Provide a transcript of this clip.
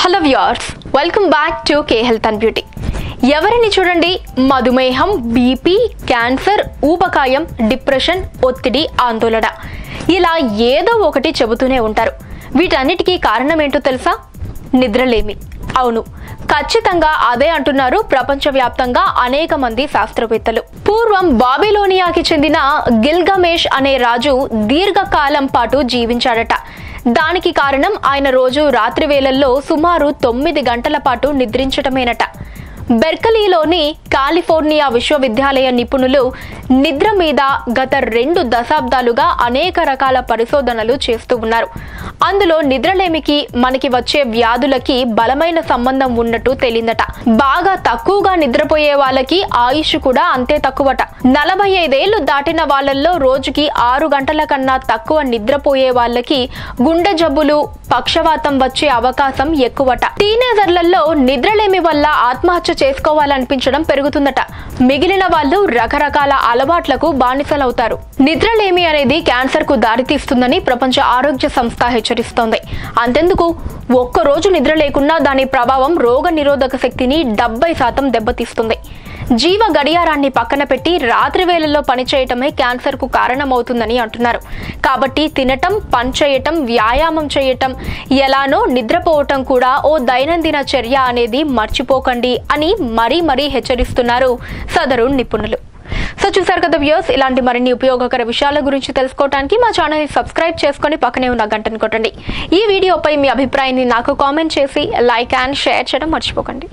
Hello viewers, welcome back to K-Healthy&Beauty. ఎవరిని చూడండి మధుమేహం, బీపీ, క్యాన్సర్, ఊబకాయం, డిప్రెషన్, ఒత్తిడి, ఆందోళన ఇలా ఏదో ఒకటి చెబుతూనే ఉంటారు. వీటన్నిటికీ కారణం ఏంటో తెలుసా? నిద్రలేమి. అవును, ఖచ్చితంగా అదే అంటున్నారు ప్రపంచవ్యాప్తంగా అనేక మంది శాస్త్రవేత్తలు. పూర్వం బాబిలోనియాకి చెందిన గిల్గమేష్ అనే రాజు దీర్ఘకాలం పాటు జీవించాడట. దానికి కారణం ఆయన రోజు రాత్రి వేళల్లో సుమారు 9 గంటల పాటు నిద్రించటమేనట. బెర్కలీలోని కాలిఫోర్నియా విశ్వవిద్యాలయ నిపుణులు నిద్ర మీద గత 2 దశాబ్దాలుగా అనేక రకాల పరిశోధనలు చేస్తూ ఉన్నారు. అందులో నిద్రలేమికి మనకి వచ్చే వ్యాధులకి బలమైన సంబంధం ఉన్నట్టు తేలిందట. బాగా తక్కువగా నిద్రపోయే వాళ్ళకి ఆయుష్ కూడా అంతే తక్కువట. 45 ఏళ్లు దాటిన వాళ్ళల్లో రోజుకి 6 గంటల కన్నా తక్కువ నిద్రపోయే వాళ్ళకి గుండె జబ్బులు, పక్షవాతం వచ్చే అవకాశం ఎక్కువట. టీనేజర్లలో నిద్రలేమి వల్ల ఆత్మహత్య చేసుకోవాలనిపించడం పెరుగుతుందట. మిగిలిన వాళ్ళు రకరకాల అలవాట్లకు బానిసలవుతారు. నిద్రలేమి అనేది క్యాన్సర్ కు దారితీస్తుందని ప్రపంచ ఆరోగ్య సంస్థ హెచ్చరిస్తోంది. అంతెందుకు, ఒక్కరోజు నిద్ర లేకున్నా దాని ప్రభావం రోగ నిరోధక శక్తిని 70% దెబ్బతీస్తుంది. జీవ గడియారాన్ని పక్కన పెట్టి రాత్రి వేళల్లో పనిచేయటమే క్యాన్సర్ కు కారణమవుతుందని అంటున్నారు. కాబట్టి తినటం, పని చేయటం, వ్యాయామం చేయటం, ఎలానో నిద్రపోవటం కూడా ఓ దైనందిన చర్య అనేది మర్చిపోకండి అని మరీ హెచ్చరిస్తున్నారు సదరు నిపుణులు. సో చూసారు కదా వ్యూవర్స్, ఇలాంటి మరిన్ని ఉపయోగకర విషయాల గురించి తెలుసుకోవడానికి మా ఛానల్ ని సబ్స్క్రైబ్ చేసుకుని పక్కనే ఉన్న గంటను కొట్టండి. ఈ వీడియోపై మీ అభిప్రాయాన్ని నాకు కామెంట్ చేసి లైక్ అండ్ షేర్ చేయడం మర్చిపోకండి.